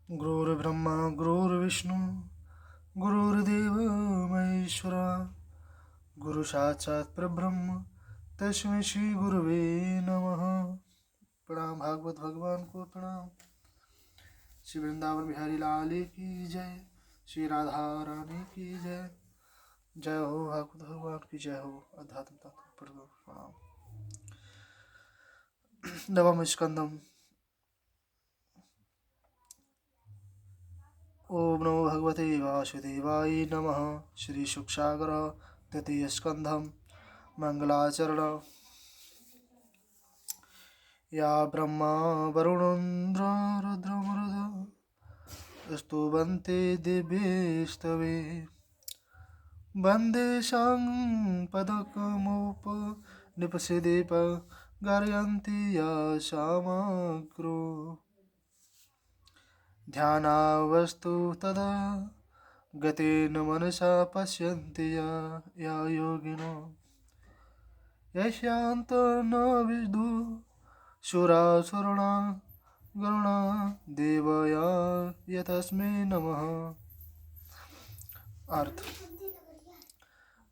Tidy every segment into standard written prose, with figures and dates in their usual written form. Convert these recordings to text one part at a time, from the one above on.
गुरुर्ब्रह्मा गुरुर्विष्णु गुरुर्देव महेश्वरा गुरु साक्षात् परब्रह्म तस्मै श्री गुरुवे नमः। प्रणाम भागवत भगवान को प्रणाम। श्री वृंदावन बिहारी लाल की जय। श्री राधा रानी की जय। जय हो भागवत भगवान की जय हो। अध्यात्म तत्व प्रणाम। नवम स्कंदम। ओम नमो भगवते वासुदेवाय नमः। श्री शुकसागर तृतीय स्कंधम मंगलाचरण। या ब्रह्मा वरुणेन्द्र रुद्रमरुद स्तुवन्ते दिव्यैस्तवे वन्दे पदकमुप निपसिदीप गारयन्ति या सामग्रो ध्यानावस्तु तदा गतेन मनसा पश्यन्ति या योगिनो यस्यान्तं न विदु सुरासुराणा गरुणा देवया यतस्मै नमः। अर्थ।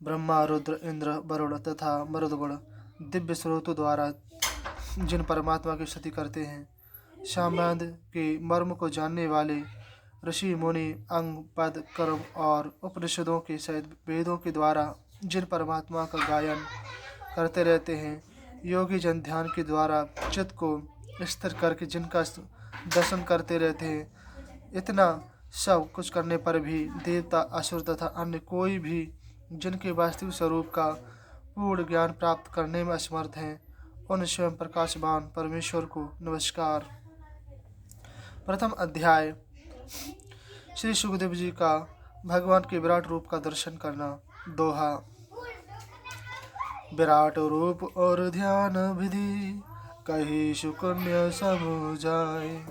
ब्रह्मा रुद्र इंद्र वरुण तथा मरुदगण दिव्य स्रोतों द्वारा जिन परमात्मा की स्तुति करते हैं, साम्राज्य के मर्म को जानने वाले ऋषि मुनि अंग पद कर्म और उपनिषदों के सहित वेदों के द्वारा जिन परमात्मा का गायन करते रहते हैं, योगी जन ध्यान के द्वारा चित्त को स्थिर करके जिनका दर्शन करते रहते हैं, इतना सब कुछ करने पर भी देवता असुर तथा अन्य कोई भी जिनके वास्तविक स्वरूप का पूर्ण ज्ञान प्राप्त करने में असमर्थ हैं, उन स्वयं प्रकाशवान परमेश्वर को नमस्कार। प्रथम अध्याय। श्री सुखदेव जी का भगवान के विराट रूप का दर्शन करना। दोहा। विराट रूप और ध्यान विधि कही सुकन्या समुझाए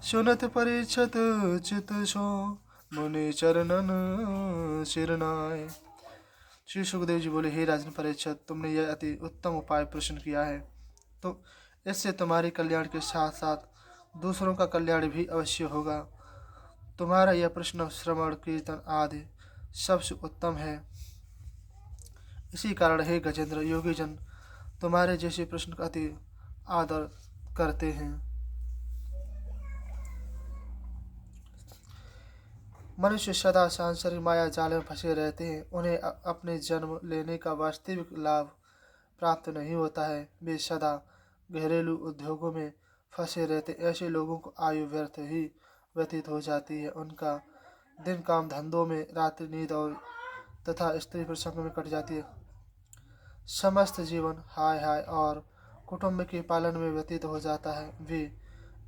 सुनत परीक्षत चित सो मुनि चरणन सिरनाए। श्री सुखदेव जी बोले, हे राजन परीक्षत, तुमने यह अति उत्तम उपाय प्रश्न किया है, तो इससे तुम्हारे कल्याण के साथ साथ दूसरों का कल्याण भी अवश्य होगा। तुम्हारा यह प्रश्न श्रवण कीर्तन आदि सबसे उत्तम है। इसी कारण हे गजेंद्र, योगी जन तुम्हारे जैसे प्रश्न का अति आदर करते हैं। मनुष्य सदा सांसारिक माया जाल में फंसे रहते हैं। उन्हें अपने जन्म लेने का वास्तविक लाभ प्राप्त नहीं होता है। वे सदा घरेलू उद्योगों में फंसे रहते। ऐसे लोगों को आयु व्यर्थ ही व्यतीत हो जाती है। उनका दिन काम धंधों में, रात्रि नींद और तथा स्त्री प्रसंग में कट जाती है। समस्त जीवन हाय हाय और कुटुंब के पालन में व्यतीत हो जाता है। वे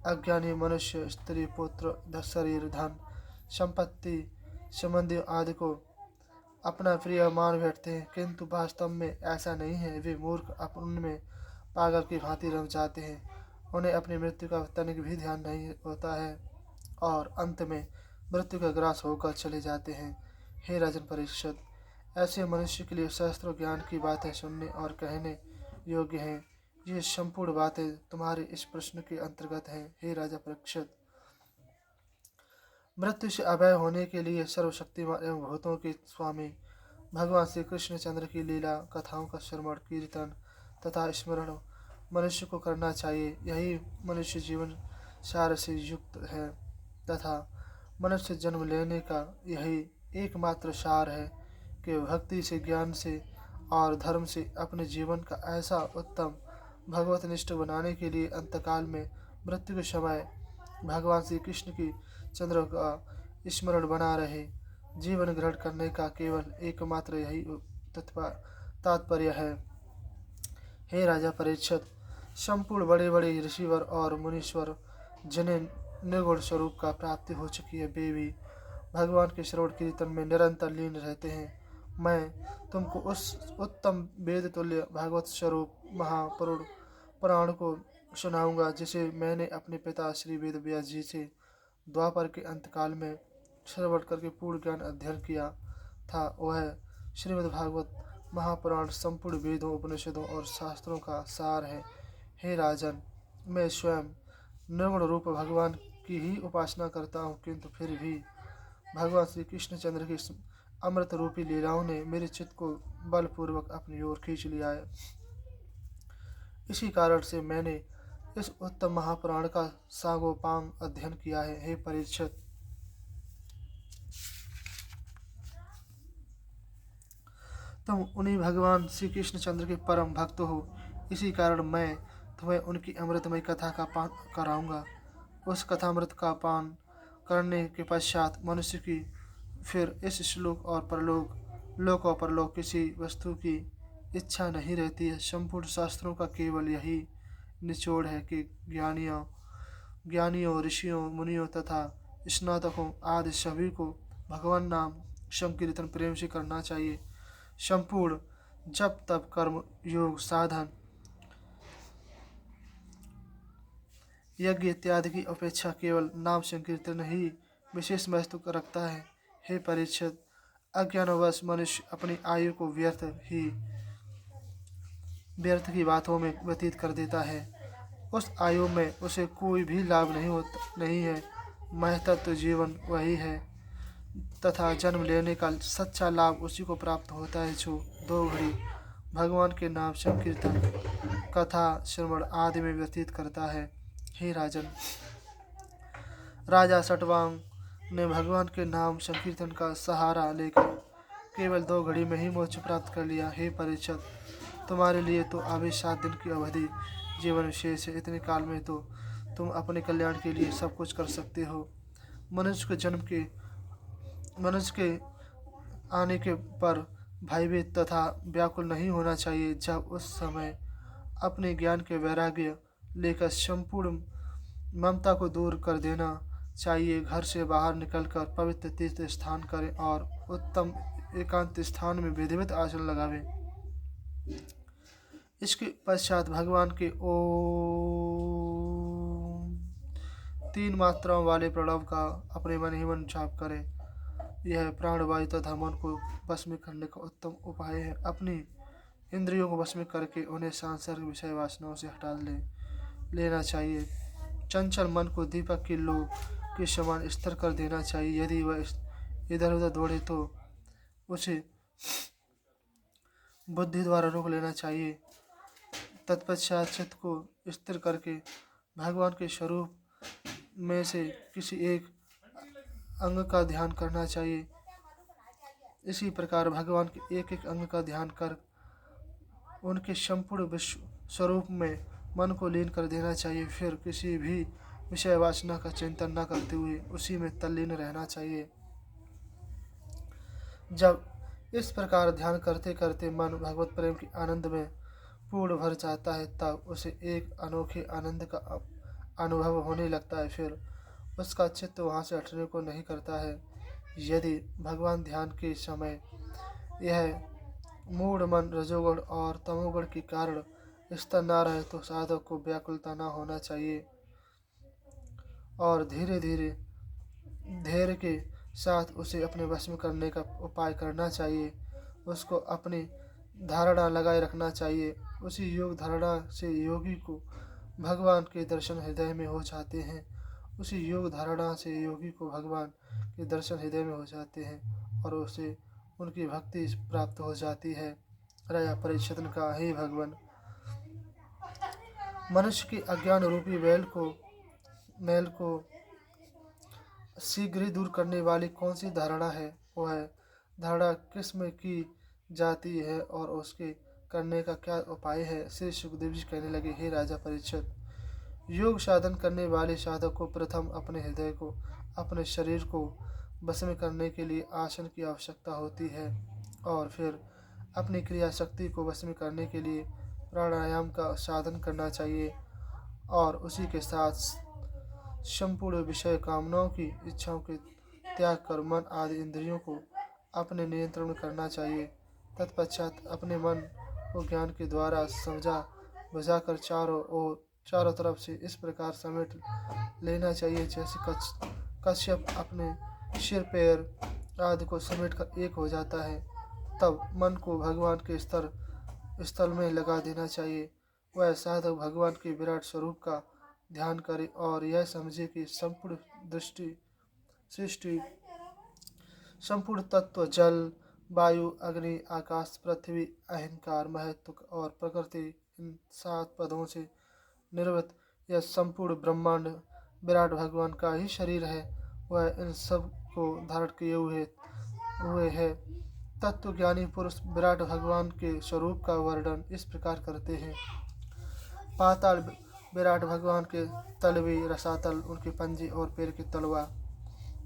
अज्ञानी मनुष्य स्त्री पुत्र शरीर धन संपत्ति संबंधी आदि को अपना प्रिय मान बैठते हैं, किंतु वास्तव में ऐसा नहीं है। वे मूर्ख उनमें पागल की भांति रम जाते हैं। उन्हें अपनी मृत्यु का तनिक भी ध्यान नहीं होता है और अंत में मृत्यु का ग्रास होकर चले जाते हैं। हे राजन परीक्षित, ऐसे मनुष्य के लिए शास्त्रों ज्ञान की बातें सुनने और कहने योग्य हैं। ये संपूर्ण बातें तुम्हारे इस प्रश्न के अंतर्गत हैं। हे राजा परीक्षित, मृत्यु से अभय होने के लिए सर्वशक्तिमान एवं भूतों के स्वामी भगवान श्री कृष्णचंद्र की लीला कथाओं का श्रवण कीर्तन तथा स्मरण मनुष्य को करना चाहिए। यही मनुष्य जीवन सार से युक्त है तथा मनुष्य जन्म लेने का यही एकमात्र सार है कि भक्ति से, ज्ञान से और धर्म से अपने जीवन का ऐसा उत्तम भगवतनिष्ठ बनाने के लिए अंतकाल में मृत्यु के समय भगवान श्री कृष्ण की चंद्र का स्मरण बना रहे। जीवन ग्रहण करने का केवल एकमात्र यही तात्पर्य है। हे राजा परीक्षित, संपूर्ण बड़े बड़े ऋषिवर और मुनीश्वर जिन्हें निर्गुण स्वरूप का प्राप्ति हो चुकी है, वे भी भगवान के श्रवण कीर्तन में निरंतर लीन रहते हैं। मैं तुमको उस उत्तम वेद तुल्य भगवत स्वरूप महापुरुष पुराण को सुनाऊंगा, जिसे मैंने अपने पिता श्री वेद व्यास जी से द्वापर के अंतकाल में श्रवण करके पूर्ण ज्ञान अध्ययन किया था। वह श्रीमद् भागवत महापुराण संपूर्ण वेदों, उपनिषदों और शास्त्रों का सार है। हे राजन, मैं स्वयं निर्गुण रूप भगवान की ही उपासना करता हूँ, किंतु फिर भी भगवान श्री कृष्णचंद्र की अमृत रूपी लीलाओं ने मेरे चित्त को बलपूर्वक अपनी ओर खींच लिया है। इसी कारण से मैंने इस उत्तम महापुराण का सांगोपांग अध्ययन किया है। हे परीक्षित, तुम उन्हीं भगवान श्री कृष्णचंद्र के परम भक्त हो, इसी कारण मैं तुम्हें उनकी अमृतमय कथा का पान कराऊंगा। उस कथामृत का पान करने के पश्चात मनुष्य की फिर इस श्लोक और परलोक लोक और परलोक किसी वस्तु की इच्छा नहीं रहती है। संपूर्ण शास्त्रों का केवल यही निचोड़ है कि ज्ञानियों, ऋषियों, मुनियों तथा स्नातकों आदि सभी को भगवान नाम संकीर्तन प्रेम से करना चाहिए। संपूर्ण जप तप कर्म योग साधन यज्ञ इत्यादि की अपेक्षा केवल नाम संकीर्तन ही विशेष महत्व रखता है। हे परीक्षित, अज्ञानवश मनुष्य अपनी आयु को व्यर्थ की बातों में व्यतीत कर देता है। उस आयु में उसे कोई भी लाभ नहीं है। महत्त्व जीवन वही है तथा जन्म लेने का सच्चा लाभ उसी को प्राप्त होता है जो 2 घड़ी भगवान के नाम संकीर्तन कथा श्रवण आदि में व्यतीत करता है। हे राजन, राजा सटवांग ने भगवान के नाम संकीर्तन का सहारा लेकर केवल 2 घड़ी में ही मोक्ष प्राप्त कर लिया। हे परीक्षित, तुम्हारे लिए तो अभी 7 दिन की अवधि जीवन विशेष है। इतने काल में तो तुम अपने कल्याण के लिए सब कुछ कर सकते हो। मनुष्य के आने के पर भयभीत तथा व्याकुल नहीं होना चाहिए। जब उस समय अपने ज्ञान के वैराग्य लेकर संपूर्ण ममता को दूर कर देना चाहिए। घर से बाहर निकलकर पवित्र तीर्थ स्थान करें और उत्तम एकांत स्थान में विधिवत आसन लगावें। इसके पश्चात भगवान के ओम 3 मात्राओं वाले प्रणव का अपने मन ही मन जाप करें। यह प्राणवायु तथा मन को वश में करने का उत्तम उपाय है। अपनी इंद्रियों को वश में करके उन्हें सांसारिक विषय वासनाओं से हटा लेना चाहिए। चंचल मन को दीपक की लौ के समान स्थिर कर देना चाहिए। यदि वह इधर उधर दौड़े तो उसे बुद्धि द्वारा रोक लेना चाहिए। तत्पश्चात चित्त को स्थिर करके भगवान के स्वरूप में से किसी एक अंग का ध्यान करना चाहिए। इसी प्रकार भगवान के एक एक अंग का ध्यान कर उनके संपूर्ण विश्व स्वरूप में मन को लीन कर देना चाहिए। फिर किसी भी विषय वासना का चिंतन न करते हुए उसी में तल्लीन रहना चाहिए। जब इस प्रकार ध्यान करते करते मन भगवत प्रेम के आनंद में पूर्ण भर जाता है, तब उसे एक अनोखे आनंद का अनुभव होने लगता है। फिर उसका चित्त वहाँ से हटने को नहीं करता है। यदि भगवान ध्यान के समय यह मूढ़ मन रजोगुण और तमोगुण के कारण स्थिर न रहे तो साधक को व्याकुलता न होना चाहिए और धीरे धीरे धैर्य के साथ उसे अपने वश में करने का उपाय करना चाहिए। उसको अपनी धारणा लगाए रखना चाहिए। उसी योग धारणा से योगी को भगवान के दर्शन हृदय में हो जाते हैं। उसी योग धारणा से योगी को भगवान के दर्शन हृदय में हो जाते हैं और उसे उनकी भक्ति प्राप्त हो जाती है। राजा परीक्षित ने कहा, हे भगवान, मनुष्य के अज्ञान रूपी मैल को शीघ्र ही दूर करने वाली कौन सी धारणा है? वह धारणा किस में की जाती है और उसके करने का क्या उपाय है? श्री सुखदेव जी कहने लगे, हे राजा परीक्षित, योग साधन करने वाले साधक को प्रथम अपने हृदय को, अपने शरीर को वश में करने के लिए आसन की आवश्यकता होती है और फिर अपनी क्रिया शक्ति को वश में करने के लिए प्राणायाम का साधन करना चाहिए और उसी के साथ संपूर्ण विषय कामनाओं की इच्छाओं के त्याग कर मन आदि इंद्रियों को अपने नियंत्रण में करना चाहिए। तत्पश्चात अपने मन को ज्ञान के द्वारा समझा बुझाकर चारों तरफ से इस प्रकार समेट लेना चाहिए जैसे कश्यप अपने सिर पैर आदि को समेट कर एक हो जाता है। तब मन को भगवान के स्थल में लगा देना चाहिए। वह साधक भगवान के विराट स्वरूप का ध्यान करें और यह समझे कि संपूर्ण दृष्टि सृष्टि संपूर्ण तत्व जल वायु अग्नि आकाश पृथ्वी अहंकार महत्व और प्रकृति इन 7 पदों से निर्मित यह संपूर्ण ब्रह्मांड विराट भगवान का ही शरीर है। वह इन सब को धारण किए हुए है। तत्वज्ञानी पुरुष विराट भगवान के स्वरूप का वर्णन इस प्रकार करते हैं। पाताल विराट भगवान के तलवे, रसातल उनके पंजे और पैर की तलवा,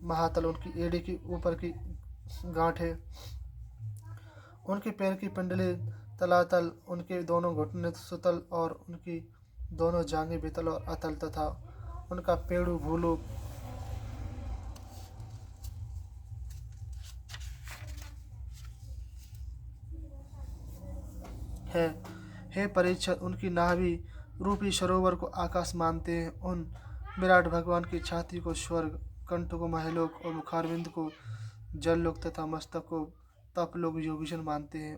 महातल उनकी एड़ी की ऊपर की गांठें, उनके पैर की पिंडली, तलातल उनके दोनों घुटने, सुतल और उनकी दोनों जांघें, वितल और अतल तथा उनका पेड़ू भूलोक है। हे परीक्षित, उनकी नाभि रूपी सरोवर को आकाश मानते हैं। उन विराट भगवान की छाती को स्वर्ग, कंठ को महलोक और मुखारविंद को जललोक तथा मस्तक को तपलोक योगीजन मानते हैं।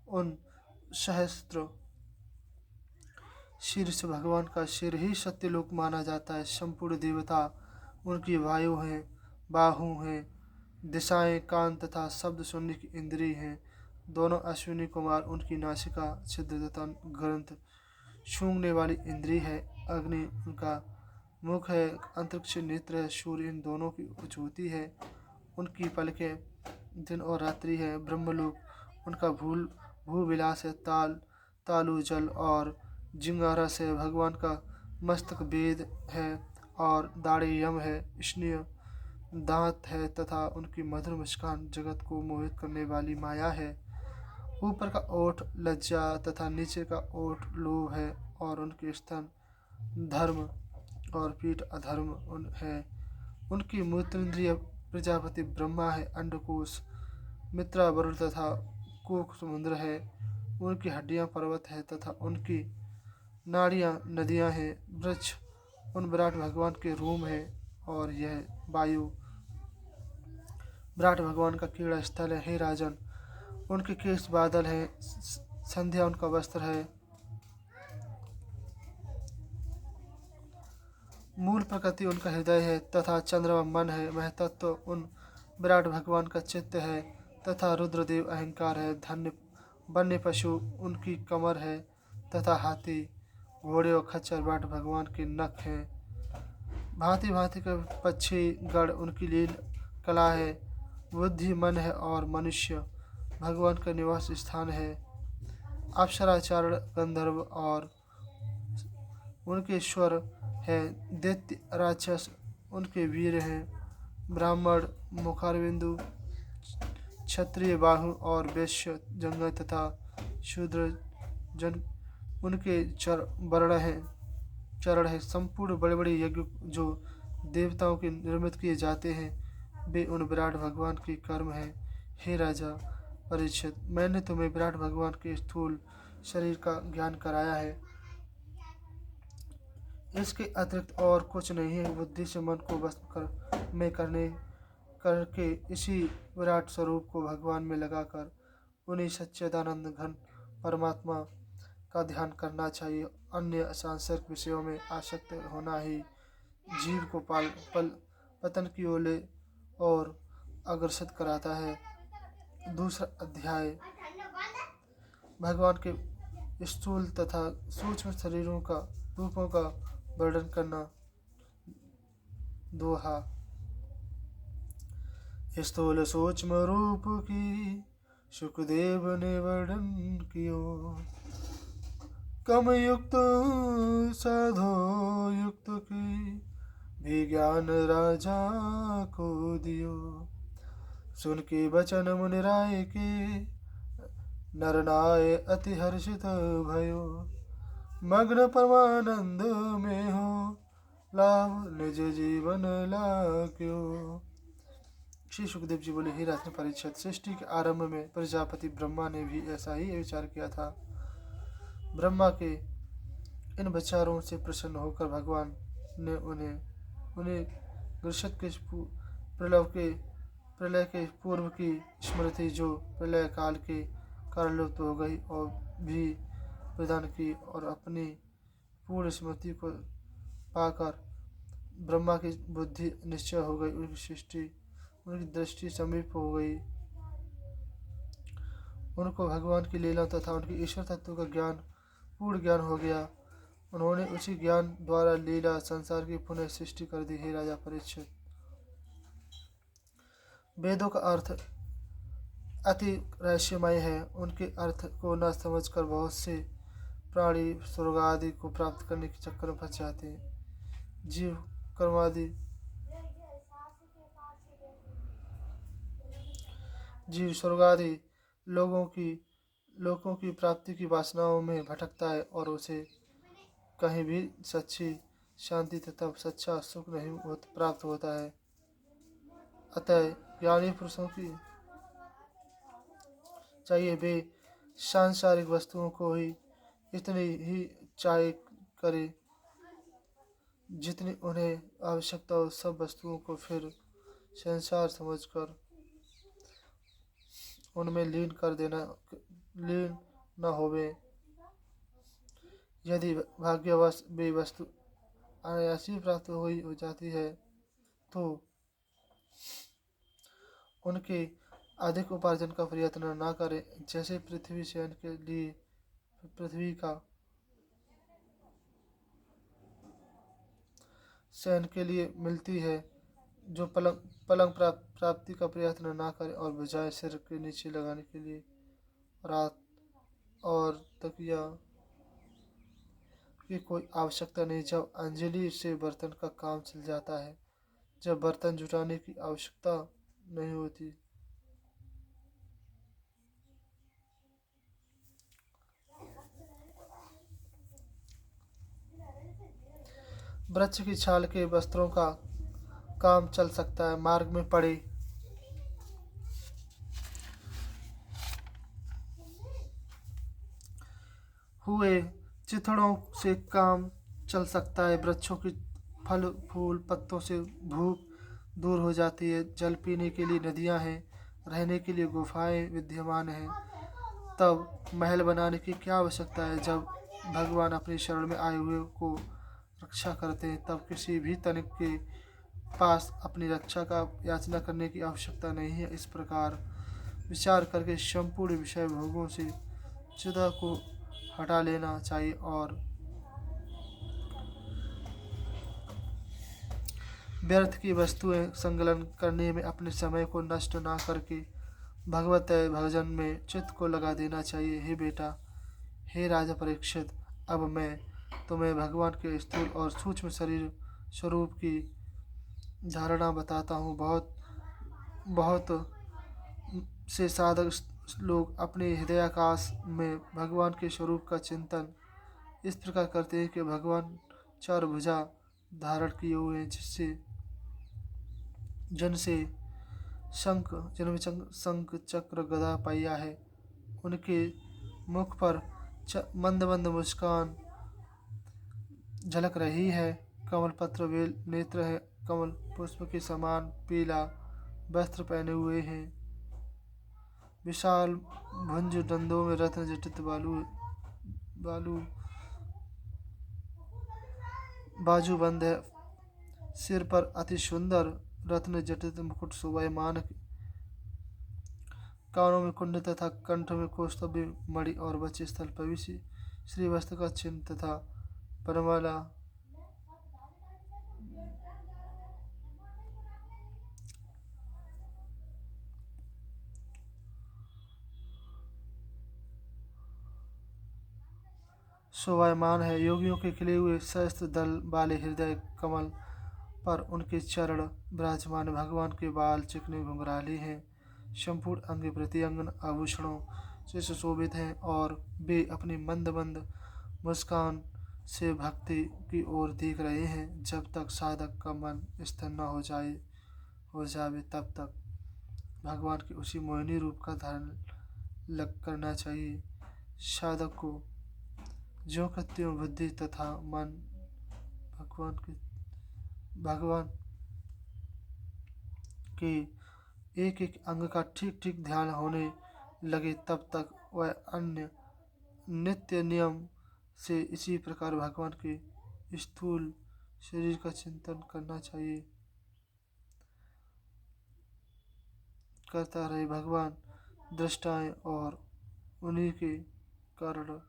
उन सहस्त्र शीर्ष भगवान का सिर ही सत्यलोक माना जाता है। संपूर्ण देवता उनकी वायु हैं, बाहु हैं, दिशाएं, कान तथा शब्द सुनने की इंद्रिय हैं। दोनों अश्विनी कुमार उनकी नासिका छिद्र तथा ग्रंथ सूंघने वाली इंद्रिय है। अग्नि उनका मुख है, अंतरिक्ष नेत्र है, सूर्य इन दोनों की ज्योति है। उनकी पलकें दिन और रात्रि है। ब्रह्मलोक उनका भूविलास है। तालु जल और जिंगारस है। भगवान का मस्तक वेद है और दाढ़ी यम है। स्नेह दांत है तथा उनकी मधुर मुस्कान जगत को मोहित करने वाली माया है। ऊपर का ओठ लज्जा तथा नीचे का ओठ लोभ है और उनके स्तन धर्म और पीठ अधर्म है। उनकी मूत्रेंद्रिय प्रजापति ब्रह्मा है। अंडकोश मित्रा वरुण तथा कोक समुद्र है। उनकी हड्डियां पर्वत है तथा उनकी नाड़ियां नदियां हैं। वृक्ष उन विराट भगवान के रूम है और यह वायु विराट भगवान का क्रीड़ा स्थल है। हे राजन, उनके केश बादल हैं। संध्या उनका वस्त्र है। मूल प्रकृति उनका हृदय है तथा चंद्रमा मन है। महतत्व उन विराट भगवान का चित्त है तथा रुद्रदेव अहंकार है। धन्य वन्य पशु उनकी कमर है तथा हाथी, घोड़े और खच्चर विराट भगवान के नख हैं। भांति भांति के पक्षी गण उनकी लील कला है। बुद्धि मन है और मनुष्य भगवान का निवास स्थान है। अप्सराचारण गंधर्व और उनके स्वर है। दैत्य राक्षस उनके वीर हैं। ब्राह्मण मुखारबिंदु, क्षत्रिय बाहु और वैश्य जंगल तथा शूद्र जन उनके चरण है। संपूर्ण बड़े बड़े यज्ञ जो देवताओं के निर्मित किए जाते हैं वे उन विराट भगवान के कर्म हैं। हे राजा परीक्षित, मैंने तुम्हें विराट भगवान के स्थूल शरीर का ज्ञान कराया है। इसके अतिरिक्त और कुछ नहीं है। बुद्धि से मन को वश में करके इसी विराट स्वरूप को भगवान में लगाकर उन्हीं सच्चिदानंद घन परमात्मा का ध्यान करना चाहिए। अन्य सांसारिक विषयों में आसक्त होना ही जीव को पतन की ओर अग्रसर कराता है। दूसरा अध्याय भगवान के स्थूल तथा सूक्ष्म शरीरों का रूपों का वर्णन करना। दोहा। स्थूल सूक्ष्म रूप की सुखदेव ने वर्णन कियो, कम युक्त साधो युक्त की भी ज्ञान राजा को दियो। सुन के बचन मुनि राय के नरनाय अति हर्षित भयो। मग्न परमानंद में हो लाभ निज जीवन लाक्यो। श्री सुखदेव जी बोले, हे राजन परीक्षित, सृष्टि के आरंभ में प्रजापति ब्रह्मा ने भी ऐसा ही विचार किया था। ब्रह्मा के इन विचारों से प्रसन्न होकर भगवान ने उन्हें ग्रसित के प्रलय के पूर्व की स्मृति जो प्रलय काल के कारण लुप्त हो गई और भी प्रदान की और अपनी पूर्ण स्मृति को पाकर ब्रह्मा की बुद्धि निश्चय हो गई, उनकी दृष्टि समीप हो गई। उनको भगवान की लीला तथा उनके ईश्वर तत्व का ज्ञान, पूर्ण ज्ञान हो गया। उन्होंने उसी ज्ञान द्वारा लीला संसार की पुनः सृष्टि कर दी। हे राजा परीक्षित, वेदों का अर्थ अति रहस्यमय है। उनके अर्थ को न समझकर बहुत से प्राणी स्वर्ग आदि को प्राप्त करने के चक्कर में फंस जाते हैं। जीव कर्मादि जीव स्वर्ग आदि लोगों की प्राप्ति की वासनाओं में भटकता है और उसे कहीं भी सच्ची शांति तथा सच्चा सुख नहीं प्राप्त होता है। अतः ज्ञानी पुरुषों की चाहिए वे सांसारिक वस्तुओं को ही इतनी ही चाहे करे जितनी उन्हें आवश्यकता हो। सब वस्तुओं को फिर संसार समझकर उनमें लीन न होवे। यदि भाग्यवश वे वस्तु अनायासी प्राप्त हो जाती है तो उनके अधिक उपार्जन का प्रयत्न न करें। जैसे पृथ्वी शयन के लिए मिलती है, जो पलंग प्राप्ति का प्रयत्न न करें और बजाय सिर के नीचे लगाने के लिए रात और तकिया की कोई आवश्यकता नहीं। जब अंजलि से बर्तन का काम चल जाता है, जब बर्तन जुटाने की आवश्यकता नहीं होती। वृक्ष की छाल के वस्त्रों का काम चल सकता है। मार्ग में पड़े हुए चिथड़ों से काम चल सकता है। वृक्षों की फल फूल पत्तों से भूख दूर हो जाती है। जल पीने के लिए नदियां हैं, रहने के लिए गुफाएं विद्यमान हैं। तब महल बनाने की क्या आवश्यकता है। जब भगवान अपनी शरण में आए हुए को रक्षा करते हैं, तब किसी भी तनिक के पास अपनी रक्षा का याचना करने की आवश्यकता नहीं है। इस प्रकार विचार करके संपूर्ण विषय भोगों से चिदा को हटा लेना चाहिए और व्यर्थ की वस्तुएं संकलन करने में अपने समय को नष्ट ना करके भगवत भजन में चित्त को लगा देना चाहिए। हे बेटा, हे राजा परीक्षित, अब मैं तुम्हें भगवान के स्थूल और सूक्ष्म शरीर स्वरूप की धारणा बताता हूँ। बहुत बहुत से साधक लोग अपने हृदयाकाश में भगवान के स्वरूप का चिंतन इस प्रकार करते हैं कि भगवान चार भुजा धारण किए हुए हैं, जिनमें शंख चक्र गदा पहिया है। उनके मुख पर मंद मंद मुस्कान झलक रही है। कमल पत्र वेल नेत्र है, कमल पुष्प के समान पीला वस्त्र पहने हुए हैं। विशाल भुज दंडों में रत्न जटित बाजूबंद है। सिर पर अति सुंदर रत्न जटित मुकुट शोभायमान। कानों में कुंड तथा कंठ में कौस्तुभ मणि और वक्ष स्थल पर श्रीवस्त्र का चिन्ह तथा परमाला शोभायमान है। योगियों के खिले हुए सहस्त्र दल वाले हृदय कमल पर उनके चरण विराजमान। भगवान के बाल चिकने घुंघराले हैं, संपूर्ण अंग प्रत्यंग आभूषणों से सुशोभित हैं और वे अपनी मंद मंद मुस्कान से भक्ति की ओर देख रहे हैं। जब तक साधक का मन स्थिर न हो जावे तब तक भगवान के उसी मोहिनी रूप का धारण करना चाहिए। साधक को ज्यों का त्यों बुद्धि तथा मन भगवान के एक एक अंग का ठीक ठीक ध्यान होने लगे, तब तक वह अन्य नित्य नियम से इसी प्रकार भगवान के स्थूल शरीर का चिंतन करना चाहिए, करता रहे। भगवान दृष्टाएं और उन्हीं के कारण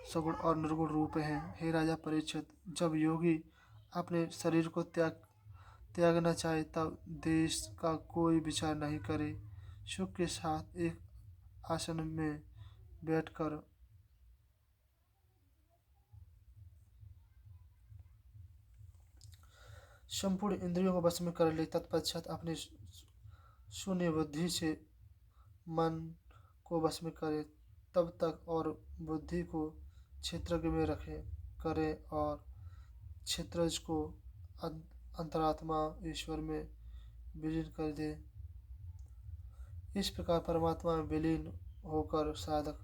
सगुण और निर्गुण रूप हैं। हे राजा परीक्षित, जब योगी अपने शरीर को त्यागना चाहे तब देश का कोई विचार नहीं करे, सुख के साथ एक आसन में बैठकर संपूर्ण इंद्रियों को वश में कर ले। तत्पश्चात अपनी शून्य बुद्धि से मन को वश में करे, तब तक और बुद्धि को क्षेत्रज्ञ में रखे करे और क्षेत्रज को अंतरात्मा ईश्वर में विलीन कर दे। इस प्रकार परमात्मा में विलीन होकर साधक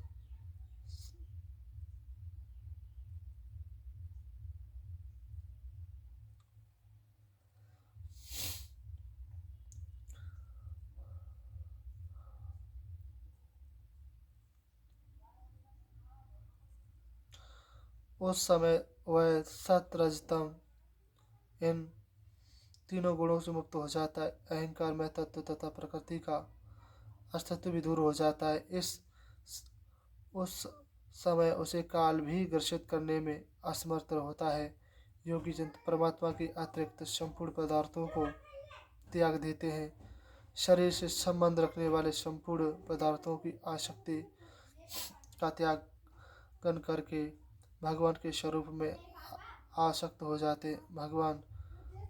उस समय वह सत रजतम इन तीनों गुणों से मुक्त हो जाता है। अहंकार में तत्व तथा प्रकृति का अस्तित्व भी दूर हो जाता है। उस समय उसे काल भी ग्रसित करने में असमर्थ होता है। योगी जन परमात्मा के अतिरिक्त संपूर्ण पदार्थों को त्याग देते हैं। शरीर से संबंध रखने वाले संपूर्ण पदार्थों की आसक्ति का त्याग करके भगवान के स्वरूप में आसक्त हो जाते। भगवान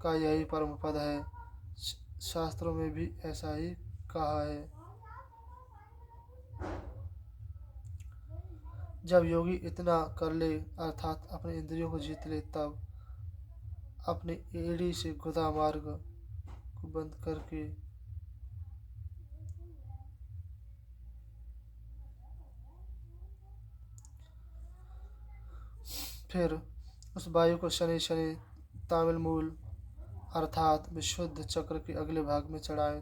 का यही परम पद है। शास्त्रों में भी ऐसा ही कहा है। जब योगी इतना कर ले, अर्थात अपने इंद्रियों को जीत ले, तब अपनी एड़ी से गुदा मार्ग को बंद करके फिर उस वायु को शनि शनि तामिल मूल अर्थात विशुद्ध चक्र के अगले भाग में चढ़ाए।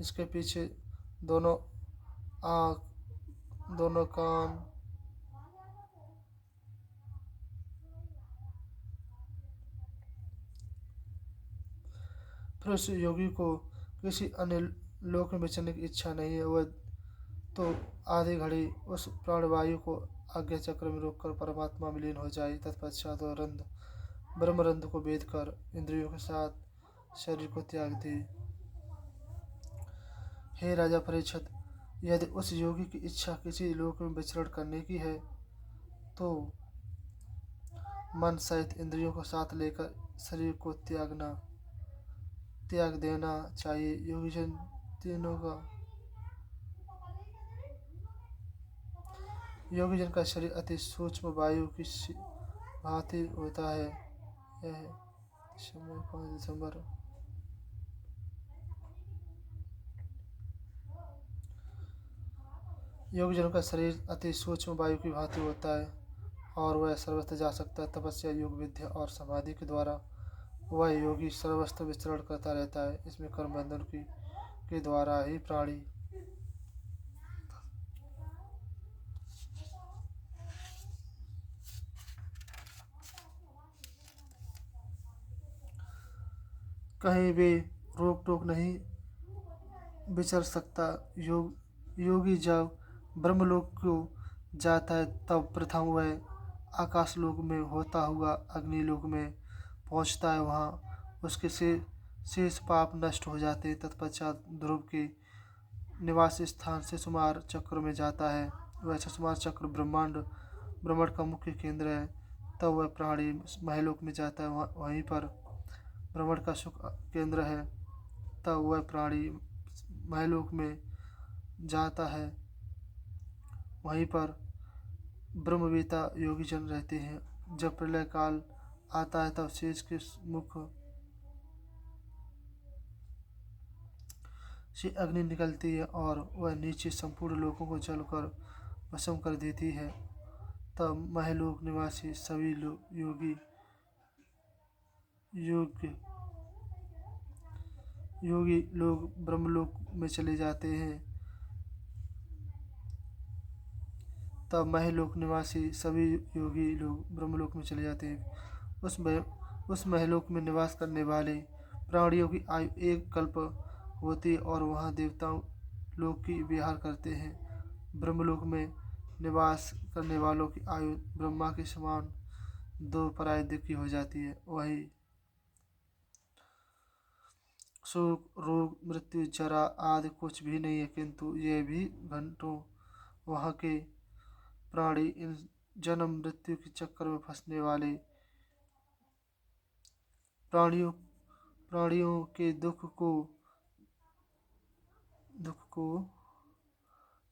इसके पीछे दोनों आँख, दोनों कान, फिर उस योगी को किसी अन्य लोक में बचने की इच्छा नहीं है। वह तो आधी घड़ी उस प्राणवायु को आज्ञा चक्र में रोककर परमात्मा में लीन हो जाए। तत्पश्चात वह ब्रह्मरंध्र को भेद कर इंद्रियों के साथ शरीर को त्याग दे। हे राजा परीक्षित, यदि उस योगी की इच्छा किसी लोक में विचरण करने की है तो मन सहित इंद्रियों को साथ लेकर शरीर को त्याग देना चाहिए। योगीजन का शरीर अति सूक्ष्म वायु की भांति होता है। यह 5 दिसंबर। योगजन का शरीर अति सूक्ष्म वायु की भांति होता है और वह सर्वत्र जा सकता है। तपस्या, योग, विद्या और समाधि के द्वारा वह योगी सर्वत्र विचरण करता रहता है। इसमें कर्म बंधन के द्वारा ही प्राणी कहीं भी रोक टोक नहीं विचर सकता। योगी जब ब्रह्मलोक को जाता है तब प्रथम वह आकाशलोक में होता हुआ अग्निलोक में पहुंचता है। वहाँ उसके शेष पाप नष्ट हो जाते। तत्पश्चात ध्रुव के निवास स्थान से सुमार चक्र में जाता है। वह सुमार चक्र ब्रह्मांड का मुख्य केंद्र है। तब वह प्राणी महलोक में जाता है। वहीं पर ब्रह्मांड का सुख केंद्र है। तब वह प्राणी महलोक में जाता है। वहीं पर ब्रह्मवेता योगीजन रहते हैं। जब प्रलय काल आता है तब शेष के मुख से अग्नि निकलती है और वह नीचे संपूर्ण लोगों को जलकर भस्म कर देती है। तब महलोक निवासी सभी योगी लोग ब्रह्मलोक में चले जाते हैं। तब महलोक निवासी सभी योगी लोग ब्रह्मलोक में चले जाते हैं। उस महलोक में निवास करने वाले प्राणियों की आयु 1 कल्प होती है और वहाँ देवताओं लोग की विहार करते हैं। ब्रह्मलोक में निवास करने वालों की आयु ब्रह्मा के समान 2 की हो जाती है। वही सुख, रोग, मृत्यु, जरा आदि कुछ भी नहीं है, किंतु ये भी घंटों वहाँ के प्राणी इन जन्म मृत्यु के चक्कर में फंसने वाले प्राणियों प्राणियों के दुख को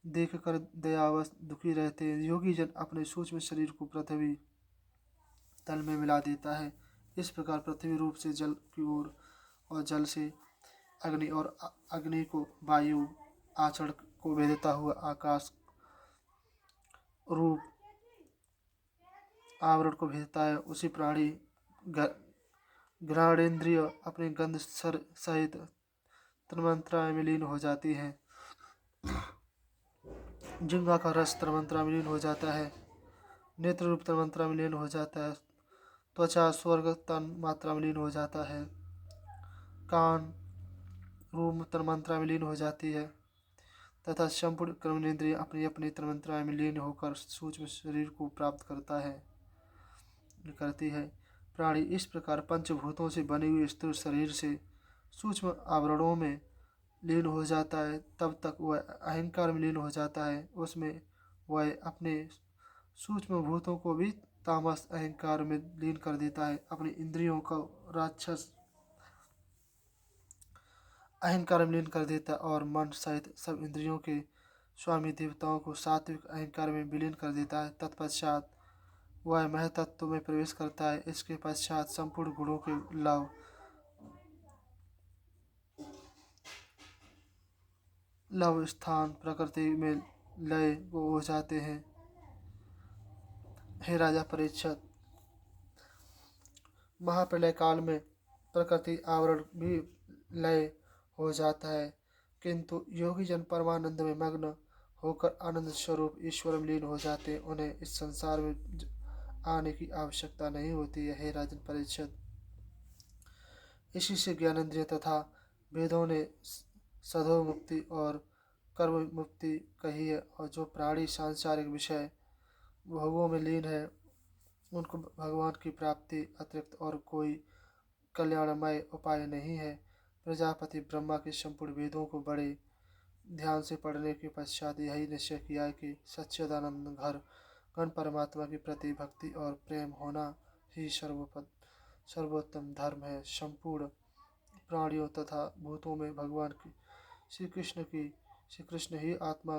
देखकर दयावश दुखी रहते हैं। योगी जन अपने सूक्ष्म शरीर को पृथ्वी तल में मिला देता है। इस प्रकार पृथ्वी रूप से जल की ओर और जल से अग्नि और अग्नि को वायु आचरण को भेदता हुआ आकाश रूप आवरण को भेजता है। उसी प्राणी घ्राणेन्द्रिय अपने गंध सहित तन्मात्रा में लीन हो जाती है। जिह्वा का रस तन्मात्रा में लीन हो जाता है। नेत्र रूप तन्मात्रा में लीन हो जाता है। त्वचा स्वर्ग तन मात्रा में लीन हो जाता है। कान रूप तन्मात्रा में लीन हो जाती है तथा संपूर्ण कर्मेंद्रिय अपनी अपनी तन्मात्रा में लीन होकर सूक्ष्म शरीर को प्राप्त करती है। प्राणी इस प्रकार पंचभूतों से बने हुए स्थूल शरीर से सूक्ष्म आवरणों में लीन हो जाता है। तब तक वह अहंकार में लीन हो जाता है। उसमें वह अपने सूक्ष्म भूतों को भी तामस अहंकार में लीन कर देता है। अपनी इंद्रियों को राक्षस अहंकार में लीन कर देता है और मन सहित सब इंद्रियों के स्वामी देवताओं को सात्विक अहंकार में विलीन कर देता है। तत्पश्चात वह महतत्व में प्रवेश करता है। इसके पश्चात संपूर्ण गुणों के लव स्थान प्रकृति में लय हो जाते हैं। हे राजा परीक्षित, महाप्रलय काल में प्रकृति आवरण भी लय हो जाता है, किंतु योगी जन परमानंद में मग्न होकर आनंद स्वरूप ईश्वर में लीन हो जाते हैं। उन्हें इस संसार में आने की आवश्यकता नहीं होती है। हे राजन परीक्षित, इसी से ज्ञानेंद्रिय तथा वेदों ने सदो मुक्ति और कर्म मुक्ति कही है। और जो प्राणी सांसारिक विषय भोगों में लीन है, उनको भगवान की प्राप्ति अतिरिक्त और कोई कल्याणमय उपाय नहीं है। प्रजापति ब्रह्मा के संपूर्ण वेदों को बड़े ध्यान से पढ़ने के पश्चात यही निश्चय किया कि सच्चिदानंद घर गण परमात्मा के प्रति भक्ति और प्रेम होना ही सर्वोत्तम धर्म है। संपूर्ण प्राणियों तथा भूतों में भगवान की श्री कृष्ण ही आत्मा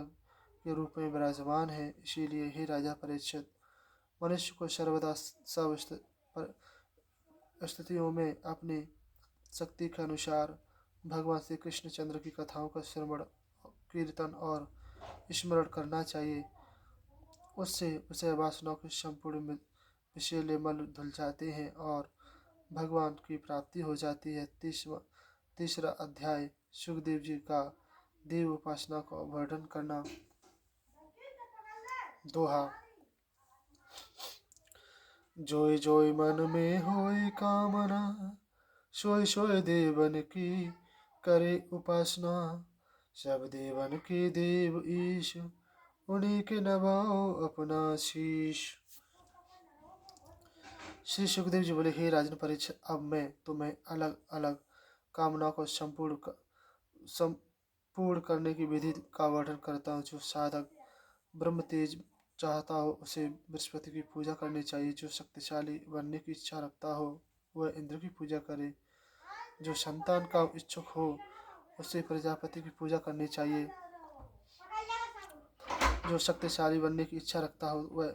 के रूप में विराजमान है। इसीलिए हे राजा परीक्षित, मनुष्य को सर्वदा सब स्थितियों में अपनी शक्ति के अनुसार भगवान श्री कृष्ण चंद्र की कथाओं का श्रवण, कीर्तन और स्मरण करना चाहिए। उससे विषय वासनाओं के संपूर्ण विषैले मल धुल जाते हैं और भगवान की प्राप्ति हो जाती है। तीसरा अध्याय सुखदेव जी का देव उपासना का वर्णन करना। दोहा। जोय जोय मन में होए कामना, सोय सोय देवन की करे उपासना। सब देवन के देव ईश, उन्हीं के नभाओ अपना शीश। श्री सुखदेव जी बोले, हे राजन परीक्षित, अब मैं तुम्हें अलग अलग कामनाओं को संपूर्ण करने की विधि का वर्णन करता हूँ। जो साधक ब्रह्म तेज चाहता हो उसे बृहस्पति की पूजा करनी चाहिए। जो शक्तिशाली बनने की इच्छा रखता हो वह इंद्र की पूजा करे। जो संतान का इच्छुक हो उसे प्रजापति की पूजा करनी चाहिए। जो शक्तिशाली बनने की इच्छा रखता हो वह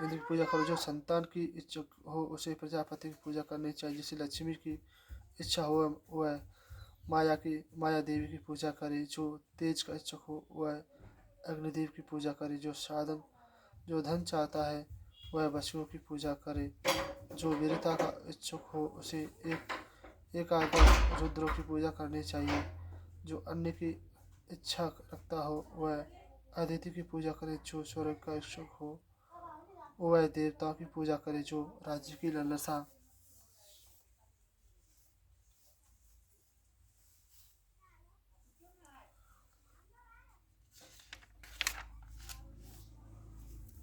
इंद्र की पूजा करो। जो संतान की इच्छुक हो उसे प्रजापति की पूजा करनी चाहिए। जिसे लक्ष्मी की इच्छा हो वह माया देवी की पूजा करे। जो तेज का इच्छुक हो वह अग्निदेव की पूजा करे। जो धन चाहता है वह वसुओं की पूजा करे। जो वीरता का इच्छुक हो उसे एकादश रुद्रों की पूजा करनी चाहिए। जो अन्न की इच्छा रखता हो वह अदिति की पूजा करे जो स्वर्ग का इच्छुक हो, वह देवताओं की पूजा करे जो राज्य की लालसा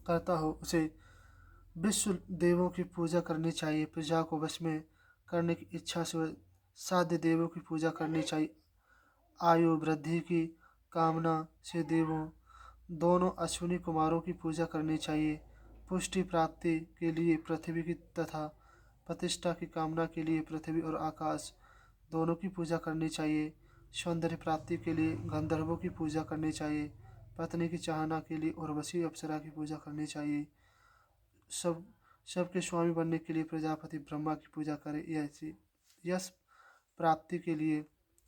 करता हो, उसे विश्व देवों की पूजा करनी चाहिए। प्रजा को वश में करने की इच्छा से वह साध्य देवों की पूजा करनी चाहिए। आयु वृद्धि की कामना से देवों दोनों अश्विनी कुमारों की पूजा करनी चाहिए। पुष्टि प्राप्ति के लिए पृथ्वी की तथा प्रतिष्ठा की कामना के लिए पृथ्वी और आकाश दोनों की पूजा करनी चाहिए। सौंदर्य प्राप्ति के लिए गंधर्वों की पूजा करनी चाहिए। पत्नी की चाहना के लिए उर्वशी अप्सरा की पूजा करनी चाहिए। सब सबके स्वामी बनने के लिए प्रजापति ब्रह्मा की पूजा करे। ऐसी यश प्राप्ति के लिए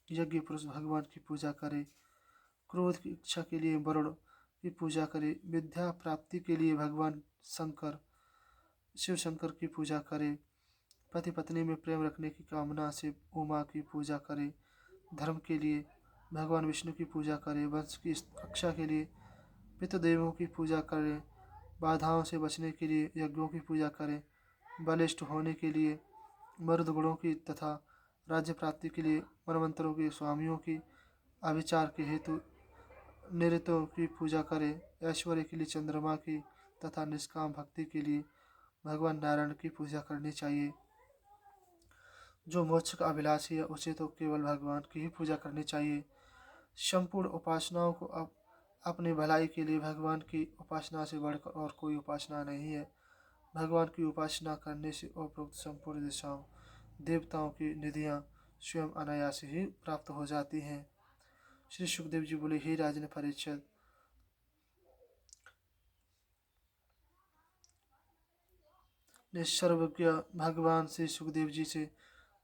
यज्ञ पुरुष भगवान की पूजा करे। क्रोध की इच्छा के लिए वरुण की पूजा करे। विद्या प्राप्ति के लिए भगवान शंकर शिव शंकर की पूजा करे। पति पत्नी में प्रेम रखने की कामना से उमा की पूजा करे। धर्म के लिए भगवान विष्णु की पूजा करे। वंश की रक्षा के लिए पितृदेवों की पूजा करें। बाधाओं से बचने के लिए यज्ञों की पूजा करें। बलिष्ठ होने के लिए मर्द गुणों की तथा राज्य प्राप्ति के लिए मनमंत्रों के स्वामियों की अभिचार के हेतु निरतों की पूजा करें। ऐश्वर्य के लिए चंद्रमा की तथा निष्काम भक्ति के लिए भगवान नारायण की पूजा करनी चाहिए। जो मोक्ष का अभिलाषी है उसे तो केवल भगवान की ही पूजा करनी चाहिए। संपूर्ण उपासनाओं को अपनी भलाई के लिए भगवान की उपासना से बढ़कर और कोई उपासना नहीं है। भगवान की उपासना करने से उपरोक्त संपूर्ण दिशाओं देवताओं की निधियां स्वयं अनायास ही प्राप्त हो जाती हैं। श्री सुखदेव जी बोले, हे राजन परीक्षित, ने सर्वज्ञ भगवान श्री सुखदेव जी से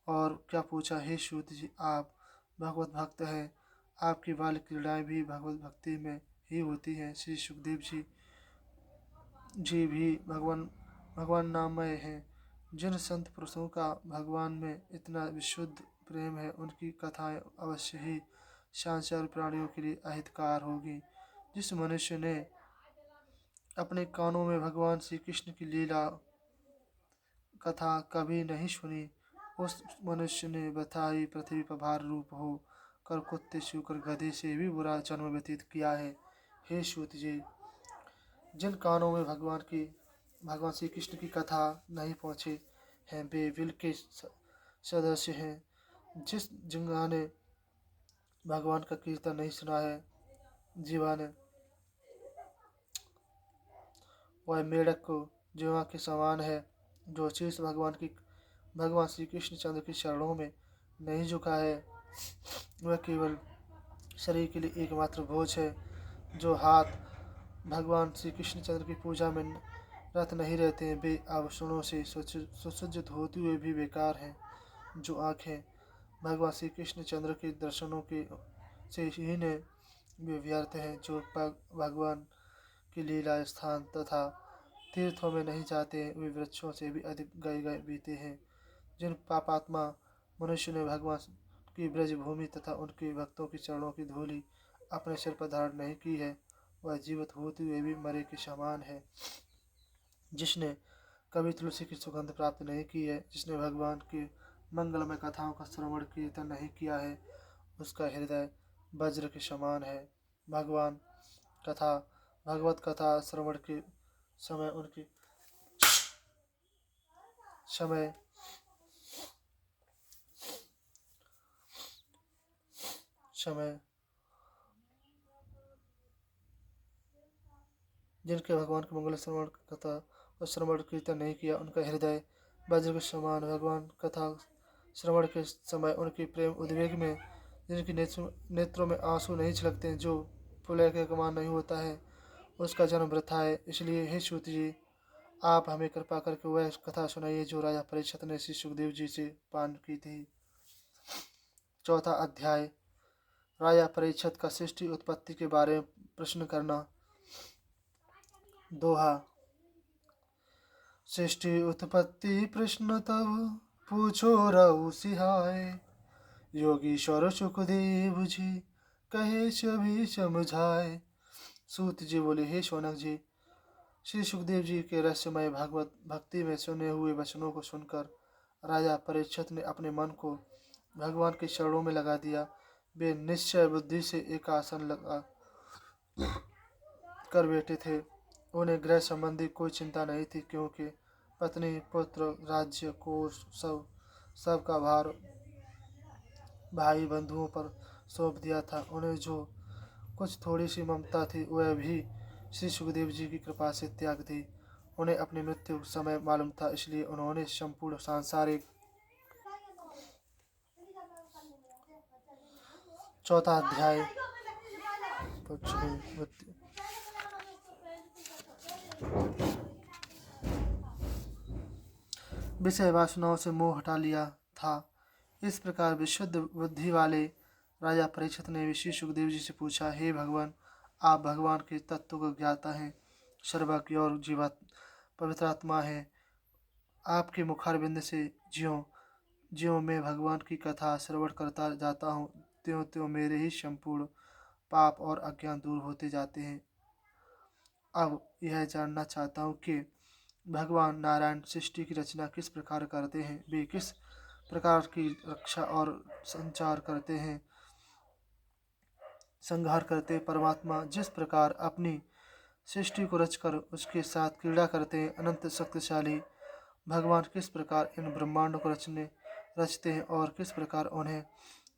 और क्या पूछा। हे सूत जी, आप भगवत भक्त हैं, आपकी बाल क्रीड़ाएं भी भगवत भक्ति में ही होती हैं। श्री सुखदेव जी भी भगवान नाममय हैं। जिन संत पुरुषों का भगवान में इतना विशुद्ध प्रेम है उनकी कथाएं अवश्य ही सांसार प्राणियों के लिए अहितकार होगी। जिस मनुष्य ने अपने कानों में भगवान श्री कृष्ण की लीला कथा कभी नहीं सुनी, उस मनुष्य ने बताई पृथ्वी पर भार रूप हो कर कुत्ते शूकर गधे से भी बुरा जन्म व्यतीत किया है। हे सूत जी, जिन कानों में भगवान श्री कृष्ण की कथा नहीं पहुँचे हैं वे विल के सदस्य हैं। जिन्हों ने भगवान का कीर्तन नहीं सुना है, जीवा ने वह मेढक को जीवा के समान है। जो शीर्ष भगवान श्री कृष्ण चंद्र की शरणों में नहीं झुका है वह केवल शरीर के लिए एकमात्र बोझ है। जो हाथ भगवान श्री कृष्ण चंद्र की पूजा में रत नहीं रहते हैं वे आभूषणों से सुसज्जित होते हुए भी बेकार हैं। जो आँखें भगवान श्री कृष्ण चंद्र के दर्शनों के से ही ने वे व्यर्थ हैं। जो भगवान की लीला स्थान तथा तीर्थों में नहीं जाते वे वृक्षों से भी अधिक गए बीते हैं। जिन पापात्मा मनुष्य ने भगवान की ब्रज भूमि तथा उनके भक्तों की चरणों की धूलि अपने सिर पर धारण नहीं की है वह जीवित होते हुए भी मरे के समान है। जिसने कभी तुलसी की सुगंध प्राप्त नहीं की है, जिसने भगवान की मंगलमय कथाओं का श्रवण कीर्तन नहीं किया है, उसका हृदय वज्र के समान है। भगवत कथा श्रवण के समय उनकी समय समय जिनके भगवान के मंगल श्रवण कथा और श्रवण कीर्तन नहीं किया उनका हृदय वज्र के समान। भगवान कथा श्रवण के समय उनके प्रेम उद्वेग में जिनके नेत्रों में आंसू नहीं छलकते, जो प्रलय के समान नहीं होता है, उसका जन्म वृथा है। इसलिए हे सूत जी, आप हमें कृपा करके वह कथा सुनाइए जो राजा परीक्षित ने श्री सुखदेव जी से पान की थी। चौथा अध्याय, राजा परीक्षित का सृष्टि उत्पत्ति के बारे में प्रश्न करना। दोहा। सृष्टि उत्पत्ति प्रश्न तब पूछो रऊ सिहाय। योगीश्वर सुखदेव जी कहे सभी समझाए। सूत जी बोले, हे शौनक जी, श्री सुखदेव जी के रहस्यमय भागवत भक्ति में सुने हुए वचनों को सुनकर राजा परीक्षित ने अपने मन को भगवान के चरणों में लगा दिया। वे निश्चय बुद्धि से एक आसन लगा कर बैठे थे। उन्हें गृह संबंधी कोई चिंता नहीं थी, क्योंकि पत्नी, पुत्र, राज्य, कोष सब का भार भाई बंधुओं पर सौंप दिया था। उन्हें जो कुछ थोड़ी सी ममता थी, वह भी श्री सुखदेव जी की कृपा से त्याग दी। उन्हें अपनी मृत्यु समय मालूम था, इसलिए उन्होंने संपूर्ण सांसारिक चौथा अध्याय विषय वासनाओं से मोह हटा लिया था। इस प्रकार विशुद्ध बुद्धि वाले राजा परीक्षित ने श्री सुखदेव जी से पूछा, हे भगवान, आप भगवान के तत्व को ज्ञाता हैं, सर्वज्ञ और जीवात पवित्र आत्मा है। आपके मुखारविंद से ज्यों ज्यों मैं भगवान की कथा श्रवण करता जाता हूँ, त्यों त्यों मेरे ही संपूर्ण पाप और अज्ञान दूर होते जाते हैं। अब यह जानना चाहता हूँ कि भगवान नारायण सृष्टि की रचना किस प्रकार करते हैं, वे किस प्रकार की रक्षा और संचार करते हैं, संहार करते हैं। परमात्मा जिस प्रकार अपनी सृष्टि को रचकर उसके साथ क्रीड़ा करते हैं, अनंत शक्तिशाली भगवान किस प्रकार इन ब्रह्मांडों को रचते हैं और किस प्रकार उन्हें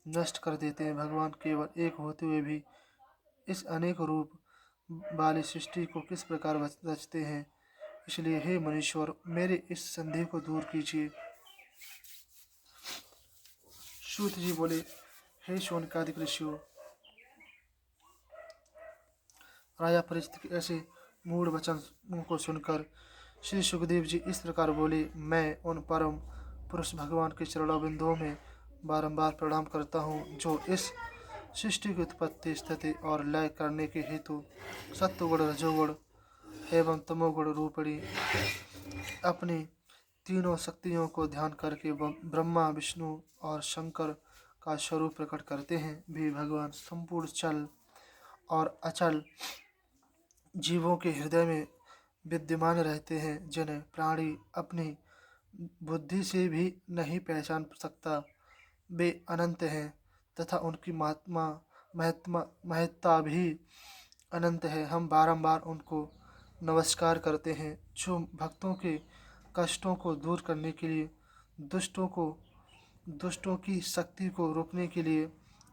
नष्ट कर देते हैं। भगवान केवल एक होते हुए भी इस अनेक रूप वाली सृष्टि को किस प्रकार रचते हैं। इसलिए हे मनीश्वर, मेरे इस संदेह को दूर कीजिए। सूत जी बोले, हे शौनकादिक ऋषियों, राजा परीक्षित के ऐसे मूढ़ वचन को सुनकर श्री सुखदेव जी इस प्रकार बोले, मैं उन परम पुरुष भगवान के चरणों बिंदुओं में बारंबार प्रणाम करता हूँ, जो इस सृष्टि की उत्पत्ति, स्थिति और लय करने के हेतु सत्वगुण, रजोगुण एवं तमोगुण रूपणी अपनी तीनों शक्तियों को ध्यान करके ब्रह्मा, विष्णु और शंकर का स्वरूप प्रकट करते हैं। वे भगवान संपूर्ण चल और अचल जीवों के हृदय में विद्यमान रहते हैं, जिन्हें प्राणी अपनी बुद्धि से भी नहीं पहचान सकता। वे अनंत हैं तथा उनकी महत्ता भी अनंत है। हम बारंबार उनको नमस्कार करते हैं, जो भक्तों के कष्टों को दूर करने के लिए, दुष्टों की शक्ति को रोकने के लिए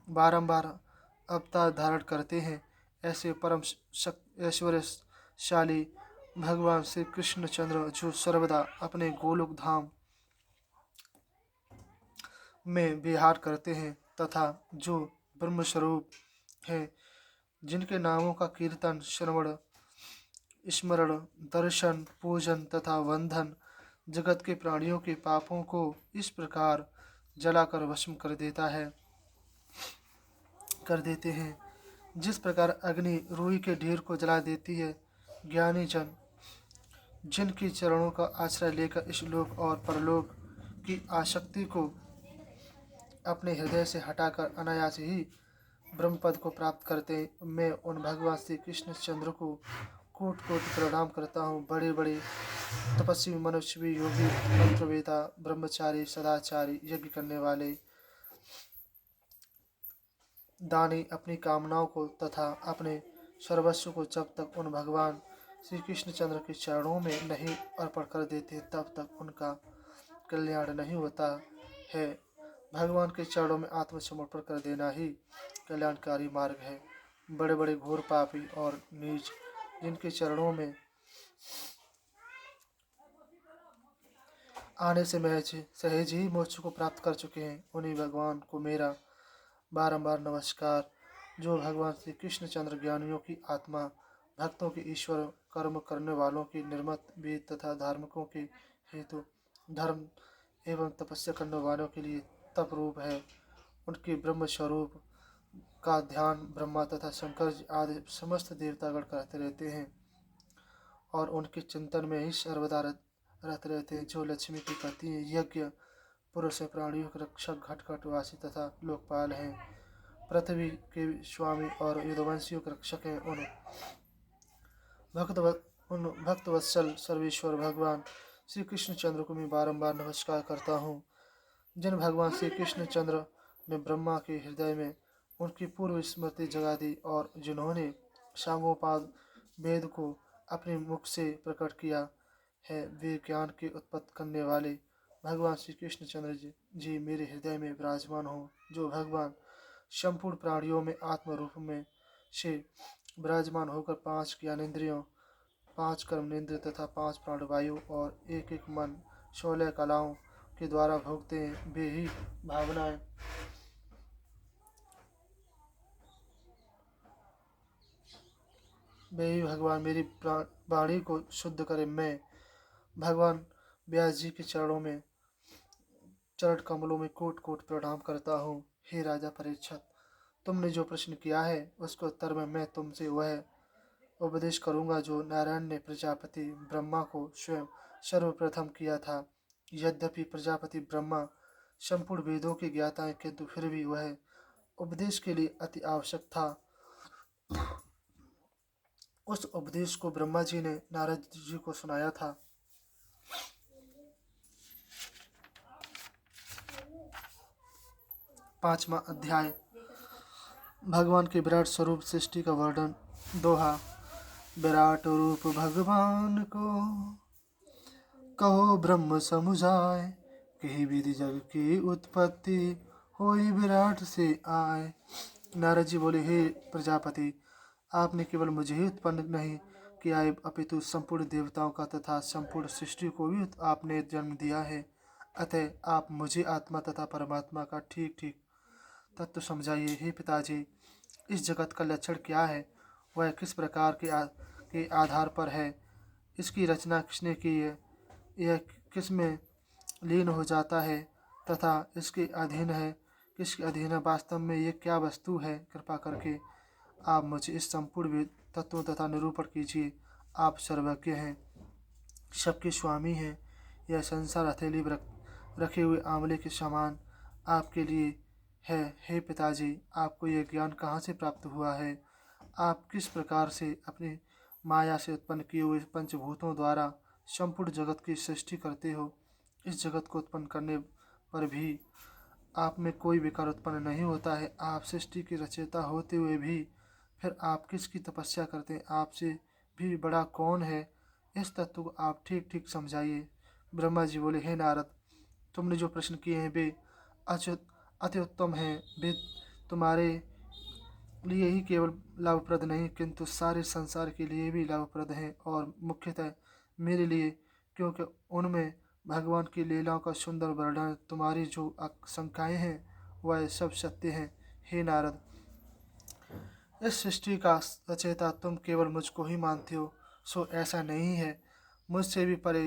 बारंबार अवतार धारण करते हैं। ऐसे परम ऐश्वर्यशाली भगवान श्री कृष्णचंद्र, जो सर्वदा अपने गोलोक धाम में विहार करते हैं तथा जो ब्रह्मस्वरूप हैं, जिनके नामों का कीर्तन, श्रवण, स्मरण, दर्शन, पूजन तथा वंदन जगत के प्राणियों के पापों को इस प्रकार जलाकर भस्म कर देते हैं, जिस प्रकार अग्नि रूई के ढेर को जला देती है। ज्ञानी जन जिनके चरणों का आश्रय लेकर इस लोक और परलोक की आसक्ति को अपने हृदय से हटाकर अनायास ही ब्रह्मपद को प्राप्त करते हैं, मैं उन भगवान श्री कृष्णचंद्र को कोटि कोटि प्रणाम करता हूँ। बड़े बड़े तपस्वी मनुष्य भी, योगी, मंत्रवेता, ब्रह्मचारी, सदाचारी, यज्ञ करने वाले, दानी अपनी कामनाओं को तथा अपने सर्वस्व को जब तक उन भगवान श्री कृष्णचंद्र के चरणों में नहीं अर्पण कर देते, तब तक उनका कल्याण नहीं होता है। भगवान के चरणों में आत्मसमर्पण कर देना ही कल्याणकारी मार्ग है। बड़े बड़े घोर पापी और नीच, जिनके चरणों में आने से महज सहज ही मोक्ष को प्राप्त कर चुके हैं, उन्हीं भगवान को मेरा बारंबार नमस्कार। जो भगवान श्री कृष्णचंद्र ज्ञानियों की आत्मा, भक्तों के ईश्वर, कर्म करने वालों की निर्मत, वेद तथा धार्मिकों के हेतु धर्म एवं तपस्या करने वालों के लिए तप रूप है, उनके ब्रह्म स्वरूप का ध्यान ब्रह्मा तथा शंकर जी आदि समस्त देवतागण करते रहते हैं और उनके चिंतन में ही सर्वदा रहते रहते हैं। जो लक्ष्मी की पति हैं, यज्ञ पुरुष हैं, प्राणियों के रक्षक, घटघटवासी तथा लोकपाल हैं, पृथ्वी के स्वामी और यदुवंशियों के रक्षक हैं, उन उन भक्तवत्सल सर्वेश्वर भगवान श्री कृष्णचंद्र को मैं बारंबार नमस्कार करता हूँ, जिन भगवान श्री कृष्णचंद्र ने ब्रह्मा के हृदय में उनकी पूर्व स्मृति जगा दी और जिन्होंने सांगोपाद वेद को अपने मुख से प्रकट किया है, वे ज्ञान के उत्पत्ति करने वाले भगवान श्री कृष्णचंद्र जी मेरे हृदय में विराजमान हो, जो भगवान संपूर्ण प्राणियों में आत्म रूप में से विराजमान होकर पांच ज्ञानेंद्रियों, पांच कर्मेंद्रिय तथा पांच प्राणवायु और एक एक मन 16 कलाओं के द्वारा भोगते हैं। वे ही भगवान मेरी वाणी को शुद्ध करे। मैं भगवान व्यास जी के चरण कमलों में कोट कोट प्रणाम करता हूँ। हे राजा परीक्षित, तुमने जो प्रश्न किया है उसके उत्तर में मैं तुमसे वह उपदेश करूंगा जो नारायण ने प्रजापति ब्रह्मा को स्वयं सर्वप्रथम किया था। यद्यपि प्रजापति ब्रह्मा संपूर्ण वेदों के ज्ञाता हैं, किंतु फिर भी वह उपदेश के लिए अति आवश्यक था। उस उपदेश को ब्रह्मा जी ने नारद जी को सुनाया था। पांचवा अध्याय, भगवान के विराट स्वरूप सृष्टि का वर्णन। दोहा। विराट रूप भगवान को कहो ब्रह्म समुझाए, कही विधि जग की उत्पत्ति होई विराट से आए। नारद जी बोले, हे प्रजापति, आपने केवल मुझे ही उत्पन्न नहीं किया है, अपितु संपूर्ण देवताओं का तथा संपूर्ण सृष्टि को भी आपने जन्म दिया है। अतः आप मुझे आत्मा तथा परमात्मा का ठीक ठीक तत्व समझाइए। हे पिताजी, इस जगत का लक्षण क्या है, वह किस प्रकार के आधार पर है, इसकी रचना किसने की है, यह किस में लीन हो जाता है तथा इसके अधीन है, किसके अधीन है, वास्तव में ये क्या वस्तु है। कृपा करके आप मुझे इस संपूर्ण तत्वों तथा निरूपण कीजिए। आप सर्वज्ञ हैं, सबके स्वामी हैं। यह संसार हथेली रखे हुए आंवले के समान आपके लिए है। हे पिताजी, आपको यह ज्ञान कहाँ से प्राप्त हुआ है? आप किस प्रकार से अपनी माया से उत्पन्न किए हुए पंचभूतों द्वारा संपूर्ण जगत की सृष्टि करते हो? इस जगत को उत्पन्न करने पर भी आप में कोई विकार उत्पन्न नहीं होता है। आप सृष्टि के रचयिता होते हुए भी फिर आप किसकी तपस्या करते हैं? आपसे भी बड़ा कौन है? इस तत्व को आप ठीक ठीक समझाइए। ब्रह्मा जी बोले, हे नारद, तुमने जो प्रश्न किए हैं वे अति उत्तम हैं। वे तुम्हारे लिए ही केवल लाभप्रद नहीं, किंतु सारे संसार के लिए भी लाभप्रद हैं, और मुख्यतः मेरे लिए, क्योंकि उनमें भगवान की लीलाओं का सुंदर वर्णन। तुम्हारी जो आशंकाएं हैं वह सब सत्य हैं। हे नारद, इस सृष्टि का रचयिता तुम केवल मुझको ही मानते हो, सो ऐसा नहीं है। मुझसे भी परे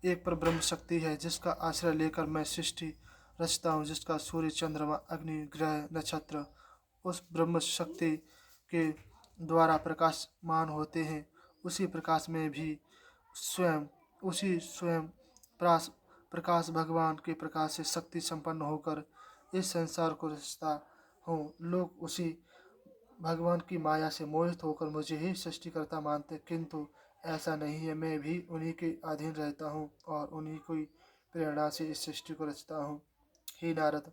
एक पर ब्रह्म शक्ति है, जिसका आश्रय लेकर मैं सृष्टि रचता हूँ, जिसका सूर्य, चंद्रमा, अग्नि, ग्रह, नक्षत्र उस ब्रह्म शक्ति के द्वारा प्रकाशमान होते हैं। उसी प्रकाश में भी स्वयं प्रकाश भगवान के प्रकाश से शक्ति संपन्न होकर इस संसार को रचता हूँ। लोग उसी भगवान की माया से मोहित होकर मुझे ही सृष्टिकर्ता मानते, किंतु ऐसा नहीं है। मैं भी उन्हीं के अधीन रहता हूँ और उन्हीं की प्रेरणा से इस सृष्टि को रचता हूँ। हे नारद,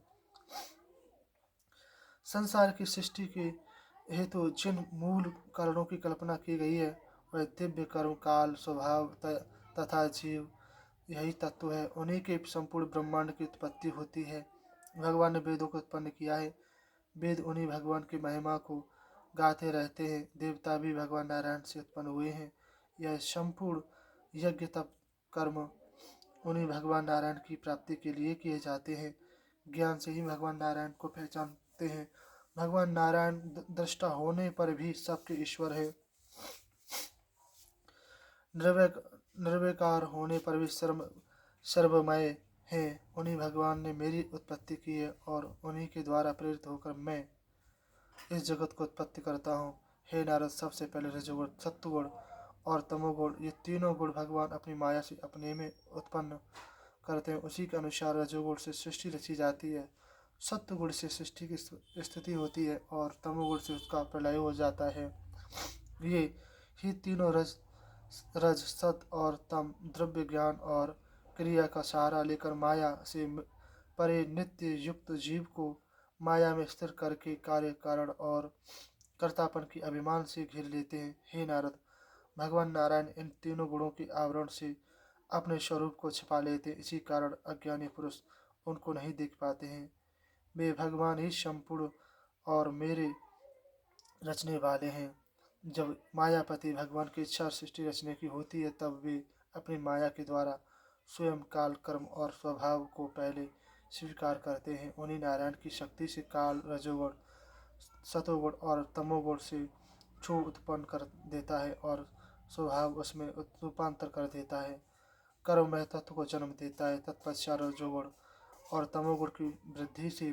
संसार की सृष्टि के हेतु जिन मूल कारणों की कल्पना की गई है, वह दिव्य कर्म, काल, स्वभाव तथा जीव, यही तत्व है। उन्हीं के संपूर्ण ब्रह्मांड की उत्पत्ति होती है। भगवान ने वेदों को उत्पन्न किया है। वेद उन्हीं भगवान की महिमा को गाते रहते हैं। देवता भी भगवान नारायण से उत्पन्न हुए हैं। यह संपूर्ण यज्ञ तप कर्म उन्हीं भगवान नारायण की प्राप्ति के लिए किए जाते हैं। ज्ञान से ही भगवान नारायण को पहचानते हैं। भगवान नारायण दृष्टा होने पर भी सबके ईश्वर है। निर्विकार होने पर भी सर्वमय है। उन्हीं भगवान ने मेरी उत्पत्ति की है और उन्हीं के द्वारा प्रेरित होकर मैं इस जगत को उत्पत्ति करता हूँ। हे नारद, सबसे पहले रजोगुण, सत्वगुण और तमोगुण, ये तीनों गुण भगवान अपनी माया से अपने में उत्पन्न करते हैं। उसी के अनुसार रजोगुण से सृष्टि रची जाती है, सत्वगुण से सृष्टि की स्थिति होती है और तमोगुण से उसका प्रलय हो जाता है। ये ही तीनों रज सत और तम द्रव्य ज्ञान और क्रिया का सहारा लेकर माया से परे नित्य युक्त जीव को माया में स्थिर करके कार्य कारण और कर्तापन की अभिमान से घेर लेते हैं। हे नारद, भगवान नारायण इन तीनों गुणों के आवरण से अपने स्वरूप को छिपा लेते, इसी कारण अज्ञानी पुरुष उनको नहीं देख पाते हैं। वे भगवान ही संपूर्ण और मेरे रचने वाले हैं। जब मायापति भगवान की इच्छा सृष्टि रचने की होती है, तब वे अपनी माया के द्वारा स्वयं काल कर्म और स्वभाव को पहले स्वीकार करते हैं। उन्हीं नारायण की शक्ति से काल रजोगुण सतोगुण और तमोगुण से क्षोभ उत्पन्न कर देता है और स्वभाव उसमें रूपांतर कर देता है। कर्म तत्व को जन्म देता है। तत्पश्चात रजोगुण और तमोगुण की वृद्धि से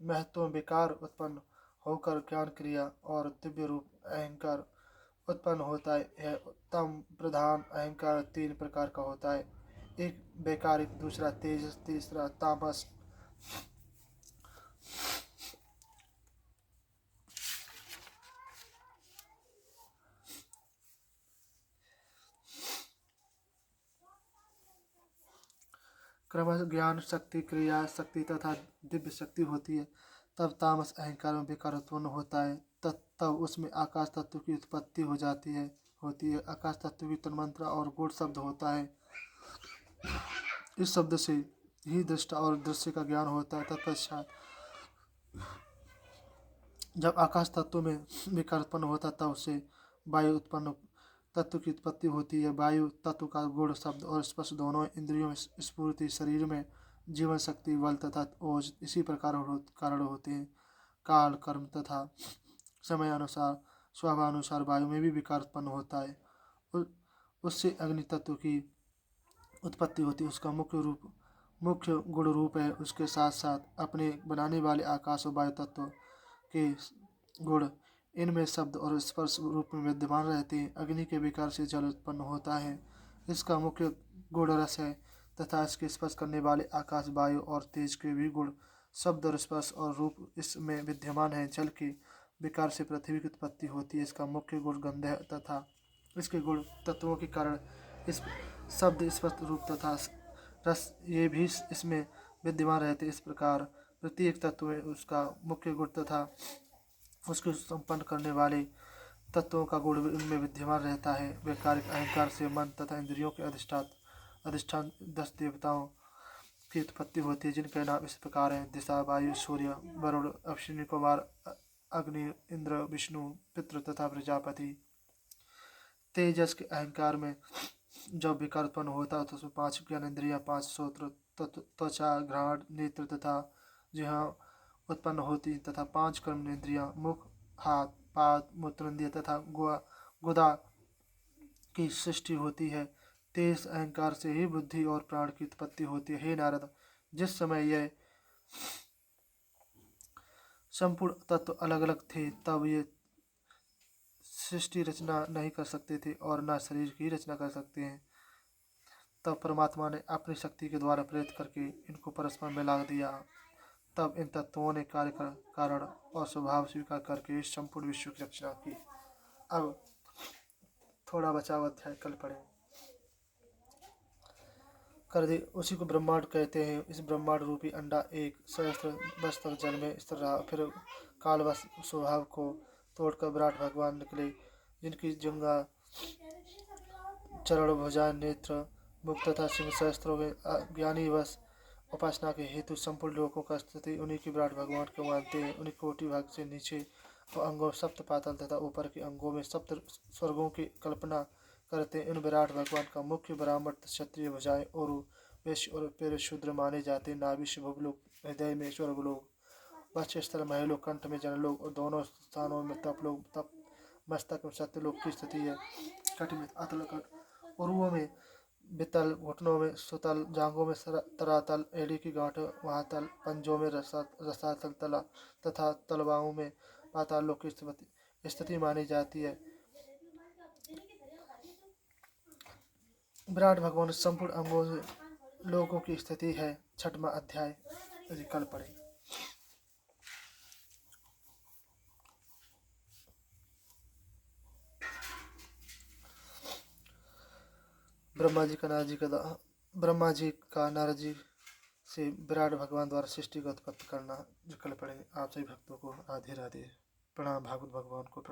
महत्व विकार उत्पन्न होकर ज्ञान क्रिया और दिव्य रूप अहंकार उत्पन्न होता है। यह तम प्रधान अहंकार तीन प्रकार का होता है, एक वैकारिक, दूसरा तेजस, तीसरा तामस। क्रमश ज्ञान शक्ति, क्रिया शक्ति तथा दिव्य शक्ति होती है। तब तामस अहंकार में विकार उत्पन्न होता है। तब उसमें आकाश तत्व की उत्पत्ति हो जाती है होती है। आकाश तत्व की तन्मात्रा और गुण शब्द होता है। इस शब्द से ही दृष्टा और दृश्य का ज्ञान होता है। तत्पश्चात जब आकाश तत्व में विकार उत्पन्न होता है, तब उससे वायु उत्पन्न तत्व की उत्पत्ति होती है। वायु तत्व का गुण शब्द और स्पर्श दोनों इंद्रियों में स्फूर्ति, शरीर में जीवन शक्ति, बल तथा ओज इसी प्रकार कारण होते हैं। काल कर्म तथा समय अनुसार स्वभावानुसार वायु में भी विकार उत्पन्न होता है। उससे अग्नि तत्व की उत्पत्ति होती है। उसका मुख्य गुण रूप है। उसके साथ साथ अपने बनाने वाले आकाश और वायु तत्व के गुण इनमें शब्द और स्पर्श रूप में विद्यमान रहते हैं। अग्नि के विकार से जल उत्पन्न होता है। इसका मुख्य गुण रस है तथा इसके स्पर्श करने वाले आकाश, वायु और तेज के भी गुण शब्द और स्पर्श और रूप इसमें विद्यमान है। जल के विकार से पृथ्वी की उत्पत्ति होती है। इसका मुख्य गुण गंध है तथा इसके गुण तत्वों के कारण इस शब्द, स्पर्श, रूप तथा रस ये भी इसमें विद्यमान रहते। इस प्रकार प्रत्येक तत्व में उसका मुख्य गुण तथा उसको संपन्न करने वाले तत्वों का गुण उनमें विद्यमान रहता है। वैकारिक अहंकार से मन तथा इंद्रियों के अधिष्ठान 10 देवताओं की उत्पत्ति होती है, जिनके नाम इस प्रकार हैं: दिशा, वायु, सूर्य, वरुण, अश्विनी कुमार, अग्नि, इंद्र, विष्णु, पितृ तथा प्रजापति। तेजस के अहंकार में जब विकार उत्पन्न होता है, तो उसमें 5 ज्ञानेंद्रियां, 5 श्रोत्र, त्वचा, घ्राण, नेत्र तथा जिह्वा उत्पन्न होती तथा 5 कर्मेंद्रियां, मुख, हाथ, पाद, मूत्रेंद्रिय तथा गुदा की सृष्टि होती है। तेज अहंकार से ही बुद्धि और प्राण की उत्पत्ति होती है। हे नारद, जिस समय यह संपूर्ण तत्व अलग अलग थे, तब ये सृष्टि रचना नहीं कर सकते थे और न शरीर की रचना कर सकते हैं। तब परमात्मा ने अपनी शक्ति के द्वारा प्रेरित करके इनको परस्पर मिला दिया। तब इन तत्वों ने कार्य कारण और स्वभाव स्वीकार करके इस संपूर्ण विश्व की रचना की। अब थोड़ा बचा हुआ अध्याय कल पढ़े कर दे। उसी को ब्रह्मांड कहते हैं। इस ब्रह्मांड रूपी अंडा एक सहस्त्र वर्ष तक जल में स्थिर रहा। फिर कालवश स्वभाव को तोड़कर विराट भगवान निकले, जिनकी जंगा, चरण, भुजाएं, नेत्र, मुख तथा सिंह सहस्त्रों में ज्ञानी वश उपासना के हेतु संपूर्ण लोकों का स्थिति उन्हीं के विराट भगवान को मानते हैं। उन्हीं कोटि भाग से नीचे और अंगों में सप्त पाताल तथा ऊपर के अंगों में सप्त स्वर्गों की कल्पना करते हैं। इन विराट भगवान का मुख्य ब्राह्मण, क्षत्रिय, भुजाएं और वैश्य और पैर शूद्र माने जाते हैं। नाभि से भूलोक, हृदय में स्वर्गलोक, वक्षस्थल महलोक, कंठ में जनलोक और दोनों स्थानों में तपलोक, तप मस्तक में सत्यलोक की स्थिति है। कट में अतल कट, उरुओं में वितल, घुटनों में सुतल, जांघों में तरातल, एड़ी की गांठ महातल, पंजों में रसातल तला तथा तलवाओं में पाताल लोक की स्थिति मानी जाती है। विराट भगवान संपूर्ण अंगों से लोगों की स्थिति है। 6वां अध्याय कल पढ़े। ब्रह्मा जी का नारद जी से विराट भगवान द्वारा सृष्टि का उत्पत्ति करना जो कल पड़े। आप सभी भक्तों को राधे राधे। प्रणाम भागवत भगवान को।